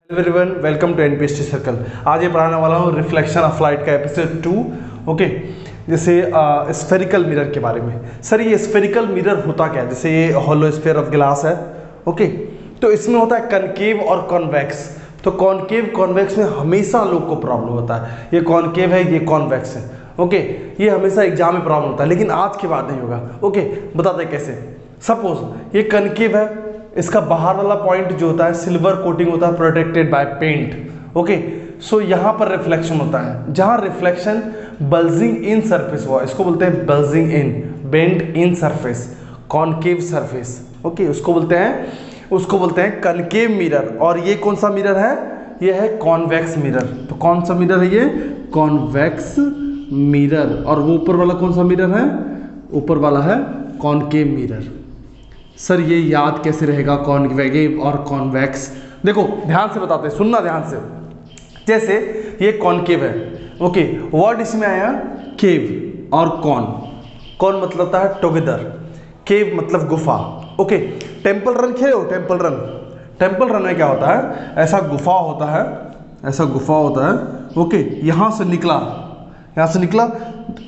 Hello everyone, welcome to NPST circle. आज ये पढ़ाने वाला हूँ रिफ्लेक्शन ऑफ लाइट का एपिसोड 2। ओके, जैसे स्फेरिकल मिरर के बारे में। सर ये स्फेरिकल मिरर होता क्या है? जैसे ये हॉलो स्फीयर ऑफ ग्लास है। ओके, तो इसमें होता है कनकेव और कॉन्वेक्स। तो कॉनकेव कॉन्वेक्स में हमेशा लोग को प्रॉब्लम होता है। ये कॉनकेव है, ये कॉन्वेक्स है। ओके, ये हमेशा एग्जाम में प्रॉब्लम होता है, लेकिन आज के बाद नहीं होगा। ओके, बताते हैं कैसे। सपोज ये कनकेव है, इसका बाहर वाला पॉइंट जो होता है सिल्वर कोटिंग होता है, प्रोटेक्टेड बाय पेंट। ओके, सो यहाँ पर रिफ्लेक्शन होता है। जहाँ रिफ्लेक्शन बल्जिंग इन सरफेस हुआ, इसको बोलते हैं bulging in, bend in surface, concave surface. Okay, उसको बोलते हैं कनकेव मिरर। और ये कौन सा मिरर है? ये है कॉन्वेक्स मिरर। तो कौन सा मिरर है ये? Convex mirror. और वो ऊपर वाला कौन सा मिरर है? ऊपर वाला है कॉनकेव मिरर। सर ये याद कैसे रहेगा कॉन्वेव और कॉन्वेक्स? देखो ध्यान से बताते हैं, सुनना ध्यान से। जैसे ये कॉनकेव है। ओके, वर्ड इसमें आया केव और कॉन मतलब था टुगेदर, केव मतलब गुफा। ओके, टेम्पल रन खेले हो? टेम्पल रन में क्या होता है? ऐसा गुफा होता है। ओके, यहाँ से निकला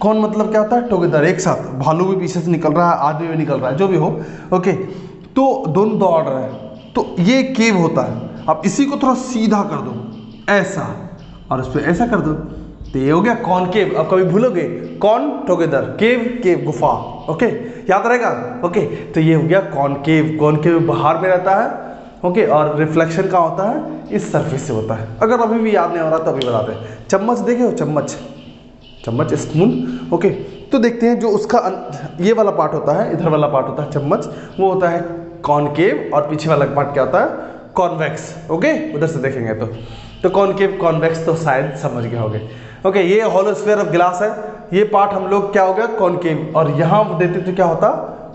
कौन मतलब क्या होता है? टुगेदर, एक साथ। भालू भी पीछे से निकल रहा है, आदमी भी निकल रहा है, जो भी हो। ओके, तो दोनों दौड़ रहे हैं, तो ये केव होता है। अब इसी को थोड़ा सीधा कर दो ऐसा, और उस पर ऐसा कर दो, तो ये हो गया कॉनकेव। अब कभी भूलोगे? कॉन टुगेदर, केव गुफा। ओके, याद रहेगा। ओके, तो ये हो गया कॉनकेव बाहर में रहता है। ओके, और रिफ्लेक्शन का होता है इस सरफेस से होता है। अगर अभी भी याद नहीं हो रहा तो अभी बताते हैं। चम्मच देखे हो? चम्मच स्पून। ओके, तो देखते हैं जो उसका ये वाला पार्ट होता है, इधर वाला पार्ट होता है चम्मच, वो होता है कॉनकेव, और पीछे वाला पार्ट क्या होता है? कॉन्वेक्स। ओके, उधर से देखेंगे तो कॉनकेव कॉन्वेक्स तो शायद समझ गए होंगे। ओके, ये हॉलो स्फीयर ऑफ ग्लास है। ये पार्ट हम लोग क्या हो गया? कॉनकेव। और यहाँ देते तो क्या होता?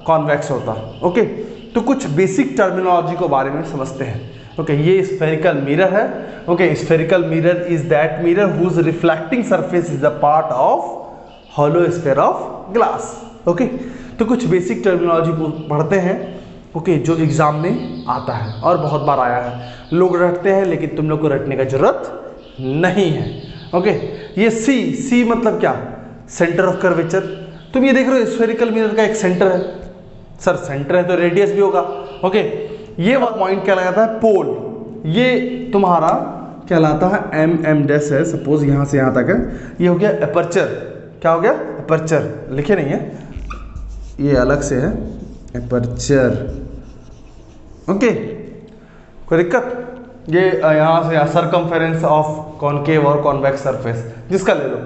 कॉन्वेक्स होता। ओके, तो कुछ बेसिक टर्मिनोलॉजी को बारे में समझते हैं। ओके, ये स्फेरिकल मिरर है। Okay, spherical mirror is that mirror whose reflecting surface is a part of hollow sphere of glass. Okay, तो कुछ बेसिक टर्मिनोलॉजी पढ़ते हैं। ओके, जो एग्जाम में आता है और बहुत बार आया है। लोग रटते हैं, लेकिन तुम लोग को रटने का जरूरत नहीं है। ओके, ये सी मतलब क्या? Centre of curvature. तुम ये देख रहे हो स्फेरिकल मिरर का एक सेंटर है। सर सेंटर है तो रेडियस भी होगा। ओके, ये वाला पॉइंट क्या लगाता है? पोल। ये तुम्हारा क्या लाता है? एम डैश है। सपोज यहाँ से यहाँ तक है। ये हो गया एपर्चर। क्या हो गया? एपर्चर। लिखे नहीं है, ये अलग से है, एपर्चर। ओके, कोई दिक्कत? ये यहाँ से सरकमफेरेंस ऑफ कॉनकेव और कॉन्वेक्स सरफेस, जिसका ले लो।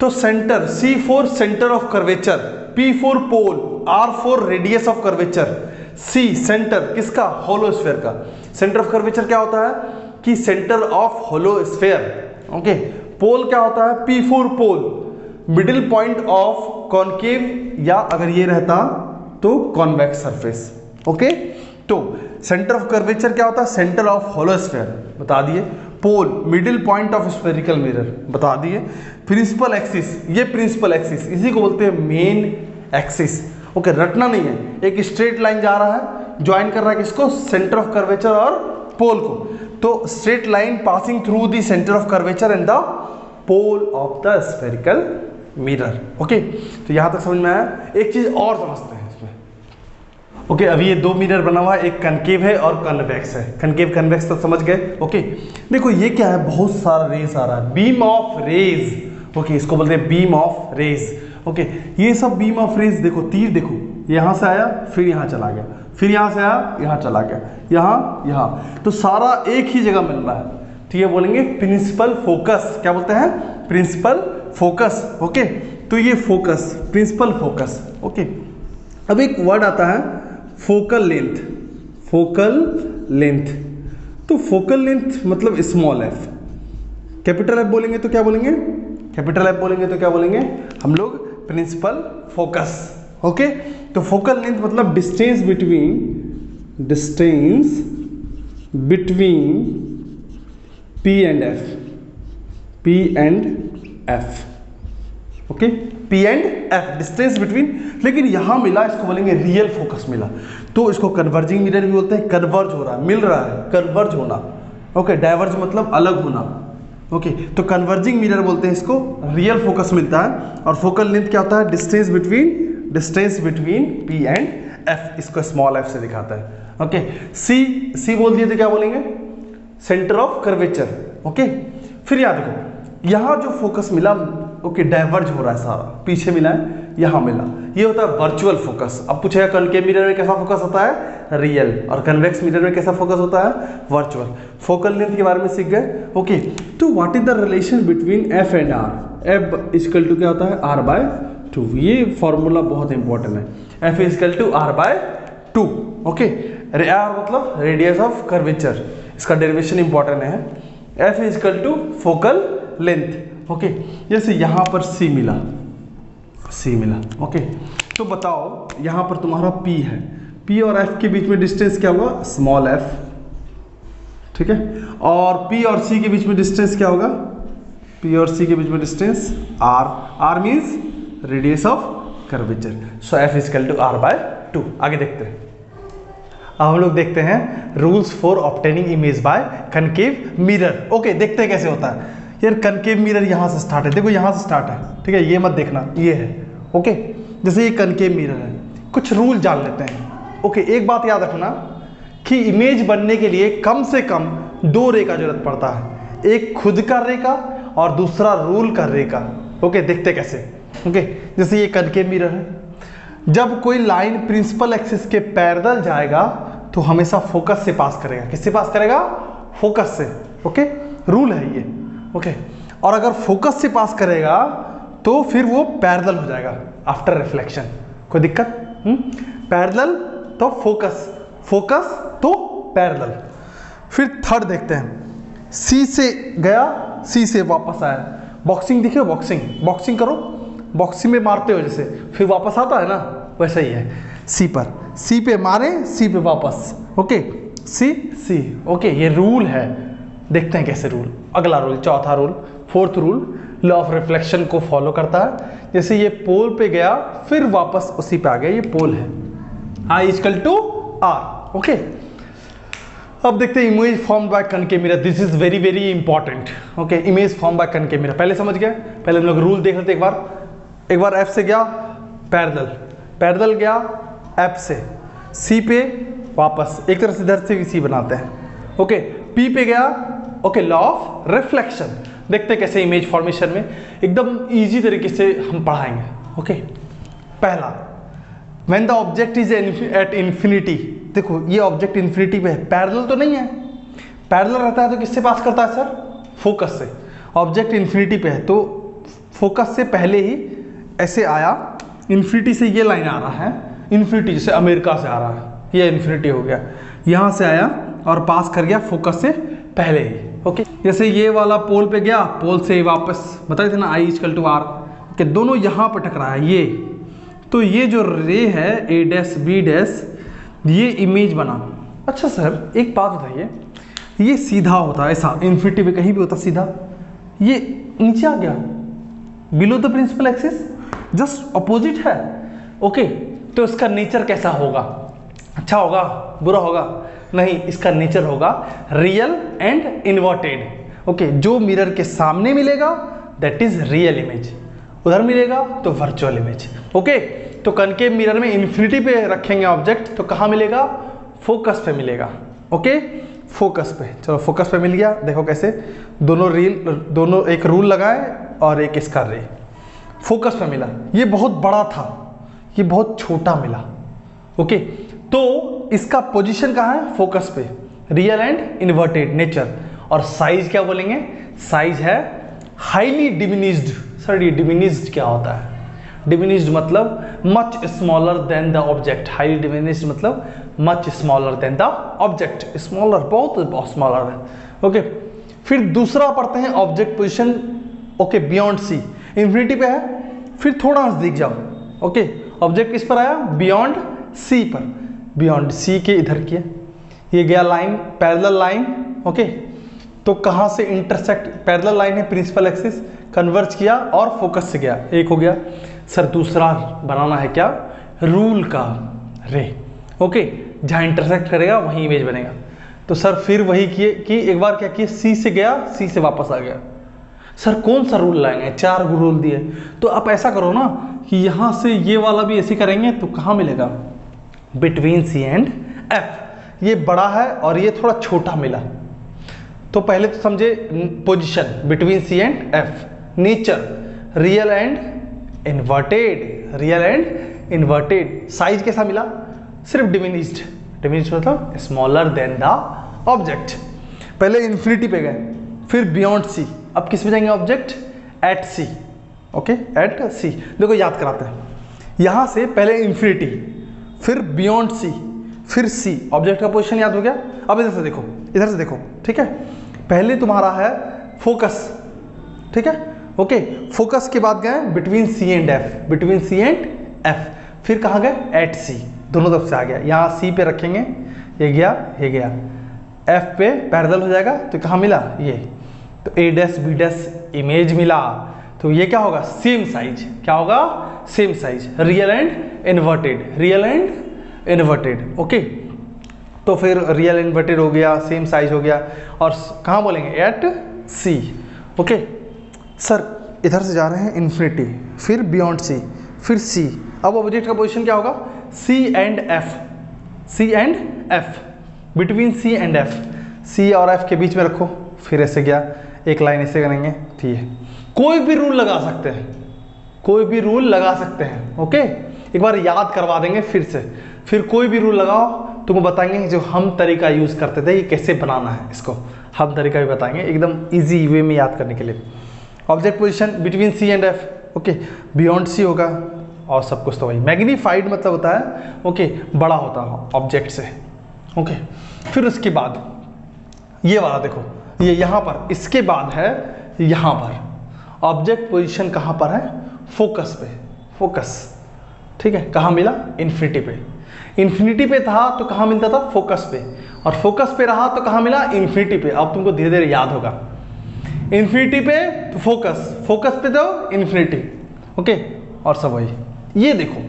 तो centre, C for centre of curvature, P for pole, R for radius of curvature, C centre किसका? होलो स्फीयर का। सेंटर ऑफ कर्वेचर क्या होता है? कि centre of hollow sphere. Okay, pole क्या होता है? P for pole, middle point of concave, या अगर ये रहता तो कॉन्वेक्स सरफेस। ओके, तो सेंटर ऑफ कर्वेचर क्या होता है? सेंटर ऑफ होलो स्फीयर, बता दिए। Pole, middle point of spherical mirror, बता दिए। प्रिंसिपल एक्सिस, ये प्रिंसिपल एक्सिस, इसी को बोलते हैं मेन एक्सिस। ओके, रटना नहीं है। एक स्ट्रेट लाइन जा रहा है, ज्वाइन कर रहा है किसको? सेंटर ऑफ कर्वेचर और पोल को। तो straight line passing through the centre of curvature and the pole of the spherical mirror. Okay, तो यहां तक समझ में आया। एक चीज और समझते हैं इसमें। ओके, अभी ये दो मिरर बना हुआ है, एक कनकेव है और कन्वेक्स है। कनकेव कन्वेक्स तो समझ गए। ओके, देखो ये क्या है? बहुत सारा रेज आ रहा है, बीम ऑफ रेज। ओके, इसको बोलते हैं बीम ऑफ रेज। ओके, ये सब बीम ऑफ रेज। देखो तीर, देखो यहाँ से आया, फिर यहाँ चला गया, फिर यहाँ से आया, यहाँ चला गया, यहाँ, तो सारा एक ही जगह मिल रहा है। तो ये बोलेंगे प्रिंसिपल फोकस। क्या बोलते हैं? Principal focus. ओके, तो ये फोकस, प्रिंसिपल फोकस। ओके, अब एक वर्ड आता है फोकल लेंथ। तो फोकल लेंथ मतलब स्मॉल एफ। कैपिटल एफ बोलेंगे तो क्या बोलेंगे? हम लोग प्रिंसिपल फोकस। ओके, तो फोकल लेंथ मतलब distance between P and F. Okay, P and F, distance between. लेकिन यहां मिला, इसको बोलेंगे रियल फोकस मिला, तो इसको कन्वर्जिंग मिरर भी बोलते हैं। कन्वर्ज हो रहा है, मिल रहा है, कन्वर्ज होना। ओके, डाइवर्ज मतलब अलग होना। ओके, तो कन्वर्जिंग मिरर बोलते हैं इसको, रियल फोकस मिलता है। और फोकल लेंथ क्या होता है? Distance between P and F, इसको स्मॉल एफ से दिखाता है। ओके, सी बोल दिए तो क्या बोलेंगे? Centre of curvature. ओके, फिर याद रखो यहाँ जो फोकस मिला, ओके, डाइवर्ज हो रहा है सारा, पीछे मिला है, यहाँ मिला, ये होता है वर्चुअल फोकस। अब पूछेगा कनकेव मिरर में कैसा फोकस होता है? रियल। और कन्वेक्स मिरर में कैसा फोकस होता है? वर्चुअल। फोकल लेंथ के बारे में सीख गए। ओके, तो what is the relation between F and R? F equal to क्या होता है? R by 2। ये फॉर्मूला बहुत इंपॉर्टेंट है, F equal to R by 2। Okay, R मतलब रेडियस ऑफ कर्वेचर, इसका डेरिवेशन इंपॉर्टेंट है। F equal to focal length. Okay, जैसे यहाँ पर सी मिला, ओके, तो बताओ यहाँ पर तुम्हारा P है, P और F के बीच में डिस्टेंस क्या होगा? स्मॉल f, ठीक है। और P और C के बीच में डिस्टेंस क्या होगा? P और C के बीच में distance R means radius of curvature. So F equal to R by 2। आगे देखते हैं। अब हम लोग देखते हैं rules for obtaining image by concave mirror. Okay, देखते हैं कैसे होता है। यार कनकेव मिरर यहाँ से स्टार्ट है, देखो यहाँ से स्टार्ट है, ठीक है, ये मत देखना, ये है। ओके, जैसे ये कनकेव मिरर है, कुछ रूल जान लेते हैं। ओके, एक बात याद रखना कि इमेज बनने के लिए कम से कम 2 रे का जरूरत पड़ता है, एक खुद का रे का और दूसरा रूल का रे का। ओके, देखते कैसे। ओके, जैसे ये कनकेव मिरर है, जब कोई लाइन प्रिंसिपल एक्सिस के पैरेलल जाएगा तो हमेशा फोकस से पास करेगा। किससे पास करेगा? फोकस से। ओके, रूल है ये। ओके, और अगर फोकस से पास करेगा तो फिर वो पैरेलल हो जाएगा आफ्टर रिफ्लेक्शन। कोई दिक्कत? पैरेलल तो फोकस तो पैरेलल। फिर थर्ड देखते हैं, सी से गया, सी से वापस आया। बॉक्सिंग दिखे? बॉक्सिंग करो, बॉक्सिंग में मारते हो जैसे, फिर वापस आता है ना, वैसा ही है। सी पे मारे, सी पे वापस। ओके, सी। ओके, ये रूल है। देखते हैं कैसे रूल। अगला रूल, चौथा rule, fourth rule, law of reflection को फॉलो करता है। जैसे ये पोल पे गया फिर वापस उसी पे आ गया, ये पोल है, I equal to R। Okay, अब देखते हैं image form by concave mirror. This is very very important. Okay, image form by concave mirror पहले समझ गए। पहले हम लोग रूल देख लेते एक बार F से गया पैरेलल गया F से, C पे वापस, एक तरह से इधर से भी C बनाते हैं। ओके, P पे गया। ओके, लॉ ऑफ रिफ्लेक्शन देखते हैं कैसे इमेज फॉर्मेशन में एकदम इजी तरीके से हम पढ़ाएंगे। ओके, पहला, when the object is at infinity. देखो ये ऑब्जेक्ट इन्फिनिटी पे है, पैरेलल तो नहीं है, पैरेलल रहता है तो किससे पास करता है सर? फोकस से। ऑब्जेक्ट इन्फिनिटी पे है तो फोकस से पहले ही ऐसे आया, इन्फिनिटी से ये लाइन आ रहा है, इन्फिनिटी जैसे अमेरिका से आ रहा है, ये इन्फिनिटी हो गया, यहाँ से आया और पास कर गया फोकस से पहले ही। ओके, जैसे ये वाला पोल पे गया, पोल से वापस बताए थे ना I equal to R। Okay, दोनों यहाँ पर टकरा है ये, तो ये जो रे है A डैश B डैश, ये इमेज बना। अच्छा सर एक बात बताइए, ये सीधा होता है ऐसा, इन्फिनिटी पे कहीं भी होता सीधा, ये नीचे आ गया below the principal axis, just opposite है। ओके, तो इसका नेचर कैसा होगा? अच्छा होगा, बुरा होगा? नहीं, इसका नेचर होगा रियल एंड इन्वर्टेड। ओके, जो मिरर के सामने मिलेगा दैट इज रियल इमेज, उधर मिलेगा तो वर्चुअल इमेज। ओके, तो कनकेव मिरर में इन्फिनिटी पे रखेंगे ऑब्जेक्ट तो कहाँ मिलेगा? फोकस पे मिलेगा। ओके, फोकस पे। चलो फोकस पे मिल गया, देखो कैसे दोनों एक रूल लगाए और एक इसका रे फोकस पे मिला। ये बहुत बड़ा था, ये बहुत छोटा मिला। ओके, तो इसका पोजीशन कहाँ है? फोकस पे, रियल एंड इन्वर्टेड नेचर। और साइज क्या बोलेंगे? साइज है हाईली डिमिनिश्ड। सर ये डिमिनिश्ड क्या होता है? डिमिनिश्ड मतलब much smaller than the object, highly diminished मतलब much smaller than the object, smaller बहुत स्मॉलर है। ओके, फिर दूसरा पढ़ते हैं object position. Okay, beyond C, infinity पे है, फिर थोड़ा नजदीक जाओ। ओके, ऑब्जेक्ट किस पर आया? बियॉन्ड सी पर, बियॉन्ड सी के इधर किया, ये गया लाइन, पैरेलल लाइन। ओके, तो कहाँ से इंटरसेक्ट? पैरेलल लाइन है प्रिंसिपल एक्सिस, कन्वर्ज किया और फोकस से गया, एक हो गया। सर दूसरा बनाना है क्या? रूल का रे। ओके, जहाँ इंटरसेक्ट करेगा वहीं इमेज बनेगा। तो सर फिर वही किए कि एक बार क्या किए, सी से गया, सी से वापस आ गया। सर कौन सा रूल लाएंगे, 4 रूल दिए, तो आप ऐसा करो ना कि यहाँ से ये वाला भी ऐसे करेंगे तो कहाँ मिलेगा, बिटवीन सी एंड एफ। ये बड़ा है और ये थोड़ा छोटा मिला, तो पहले तो समझे position between C and F, nature real and inverted, real and inverted, size कैसा मिला, सिर्फ डिमिनिश्ड, डिमिनिश्ड मतलब स्मॉलर देन द ऑब्जेक्ट। पहले इन्फिनिटी पे गए, फिर बियॉन्ड सी, अब किस पे जाएंगे, object at C, okay at C. देखो याद कराते हैं, यहां से पहले इन्फिनिटी, फिर बियॉन्ड सी, फिर सी, ऑब्जेक्ट का पोजीशन याद हो गया। अब इधर से देखो, इधर से देखो, ठीक है। पहले तुम्हारा है फोकस, ठीक है, ओके। फोकस के बाद गए between C and F, between C and F, फिर कहाँ गए, एट सी, दोनों तरफ से आ गया। यहाँ सी पे रखेंगे, ये गया, ये गया, एफ पे पैरेलल हो जाएगा, तो कहाँ मिला, ये, तो ए डैश बी डैश इमेज मिला, तो ये क्या होगा, सेम साइज, क्या होगा, same size, real and inverted, real and inverted, okay. तो फिर रियल इन्वर्टेड हो गया, सेम साइज हो गया, और कहाँ बोलेंगे, एट सी, ओके। सर इधर से जा रहे हैं इन्फिनिटी, फिर बियॉन्ड सी, फिर सी, अब ऑब्जेक्ट का पोजीशन क्या होगा, C and F, C and F, between C and F, C और एफ के बीच में रखो, फिर ऐसे गया, एक लाइन ऐसे करेंगे, ठीक है। कोई भी रूल लगा सकते हैं, कोई भी रूल लगा सकते हैं, ओके। एक बार याद करवा देंगे फिर से, फिर कोई भी रूल लगाओ, तुमको बताएंगे जो हम तरीका यूज करते थे, ये कैसे बनाना है, इसको हम तरीका भी बताएंगे एकदम इजी वे में याद करने के लिए। Object position between C and F, okay, beyond C होगा, और सब कुछ तो वही, मैग्नीफाइड मतलब होता है, ओके, बड़ा होता है ऑब्जेक्ट से, ओके। फिर उसके बाद ये वाला देखो, ये यहाँ पर, इसके बाद है यहाँ पर ऑब्जेक्ट पोजीशन कहाँ पर है, फोकस पे, फोकस, ठीक है, कहाँ मिला, इन्फिनिटी पे, इन्फिनिटी पे था तो कहाँ मिलता था, फोकस पे, और फोकस पे रहा तो कहाँ मिला, इन्फिनिटी पे। अब तुमको धीरे धीरे याद होगा, इन्फिनिटी पे तो फोकस, फोकस पे तो इन्फिनिटी, ओके, और सब वही। ये देखो,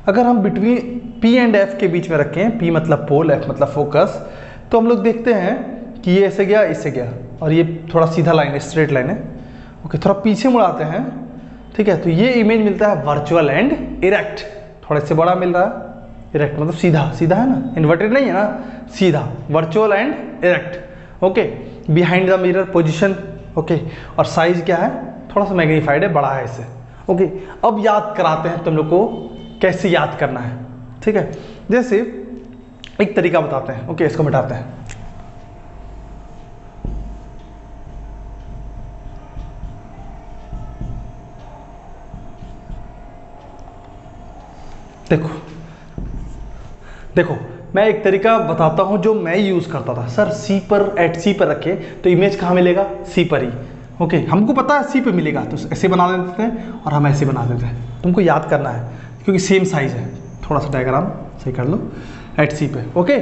अगर हम बिटवीन पी एंड एफ के बीच में रखें, पी मतलब पोल, एफ मतलब फोकस, तो हम लोग देखते हैं कि ये ऐसे गया, इससे गया, और ये थोड़ा सीधा लाइन है, स्ट्रेट लाइन है, ओके। थोड़ा पीछे मुड़ाते हैं, ठीक है, तो ये इमेज मिलता है वर्चुअल एंड इरेक्ट, थोड़ा इससे बड़ा मिल रहा है, इरेक्ट मतलब सीधा, सीधा है ना, इन्वर्टेड नहीं है ना, सीधा, virtual and erect, okay. Behind the mirror position, okay, और साइज क्या है, थोड़ा सा मैग्नीफाइड है, बड़ा है इससे, ओके। अब याद कराते हैं तुम लोग को कैसे याद करना है, ठीक है। जैसे एक तरीका बताते हैं, ओके, इसको मिटाते हैं, देखो देखो, मैं एक तरीका बताता हूं जो मैं यूज करता था। सर सी पर, एट सी पर रखे तो इमेज कहाँ मिलेगा, सी पर ही, ओके। हमको पता है सी पे मिलेगा, तो ऐसे बना देते हैं और हम ऐसे बना देते हैं। तुमको याद करना है क्योंकि सेम साइज है, थोड़ा सा डायग्राम सही कर लो, एट सी पे, ओके।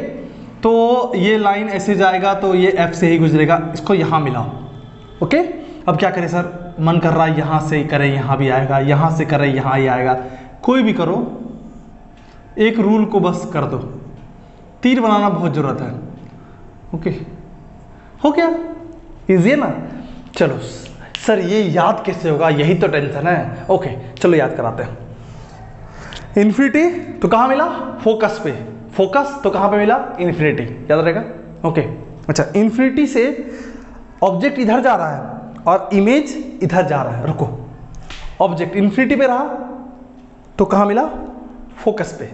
तो ये लाइन ऐसे जाएगा तो ये एफ से ही गुजरेगा, इसको यहाँ मिलाओ, ओके। अब क्या करें सर, मन कर रहा है यहाँ से करें, यहाँ भी आएगा, यहाँ से करें, यहाँ ही आएगा, कोई भी करो, एक रूल को बस कर दो, तीर बनाना बहुत जरूरत है, ओके, हो गया, इजी है ना। चलो सर ये याद कैसे होगा, यही तो टेंशन है, ओके, चलो याद कराते हैं। इन्फिनिटी तो कहाँ मिला, फोकस पे, फोकस तो कहाँ पे मिला, इन्फिनिटी, याद रहेगा, ओके। अच्छा, इन्फिनिटी से ऑब्जेक्ट इधर जा रहा है और इमेज इधर जा रहा है, रुको, ऑब्जेक्ट इन्फिनिटी पे रहा तो कहाँ मिला, फोकस पे,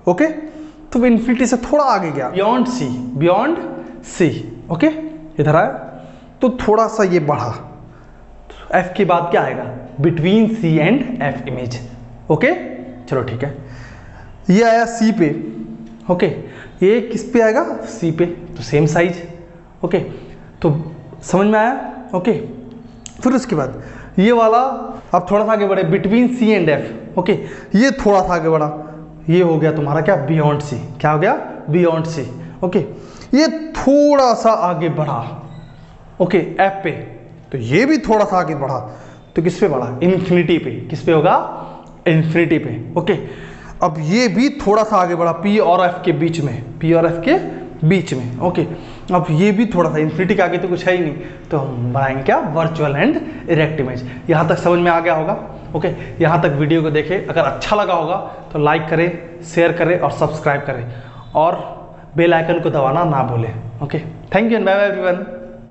ओके। तो इन्फिनिटी से थोड़ा आगे गया, beyond C, beyond C, okay, इधर आया तो थोड़ा सा ये बढ़ा, एफ के बाद क्या आएगा, between C and F image, okay. चलो ठीक है, ये आया सी पे, ओके, ये किस पे आएगा, सी पे, तो सेम साइज, ओके। तो समझ में आया, ओके। फिर उसके बाद ये वाला अब थोड़ा सा आगे बढ़े, between C and F, okay, ये थोड़ा सा आगे बढ़ा, ये हो गया तुम्हारा क्या, बियॉन्ड सी, क्या हो गया, बियॉन्ड सी, ओके। ये थोड़ा सा आगे बढ़ा, ओके, एफ पे, तो ये भी थोड़ा सा आगे बढ़ा, तो किस पे बढ़ा, इन्फिनिटी पे, किस पे होगा, इन्फिनिटी पे, ओके। अब ये भी थोड़ा सा आगे बढ़ा, पी और एफ के बीच में, पी और एफ के बीच में। ओके, अब ये भी थोड़ा सा इन्फिनिटी के आगे तो कुछ है ही नहीं, तो हम बनाएंगे क्या, वर्चुअल एंड इरेक्ट इमेज। यहाँ तक समझ में आ गया होगा। ओके, यहाँ तक वीडियो को देखें, अगर अच्छा लगा होगा तो लाइक करें, शेयर करें और सब्सक्राइब करें, और बेल आइकन को दबाना ना भूलें। Okay, thank you and bye bye everyone.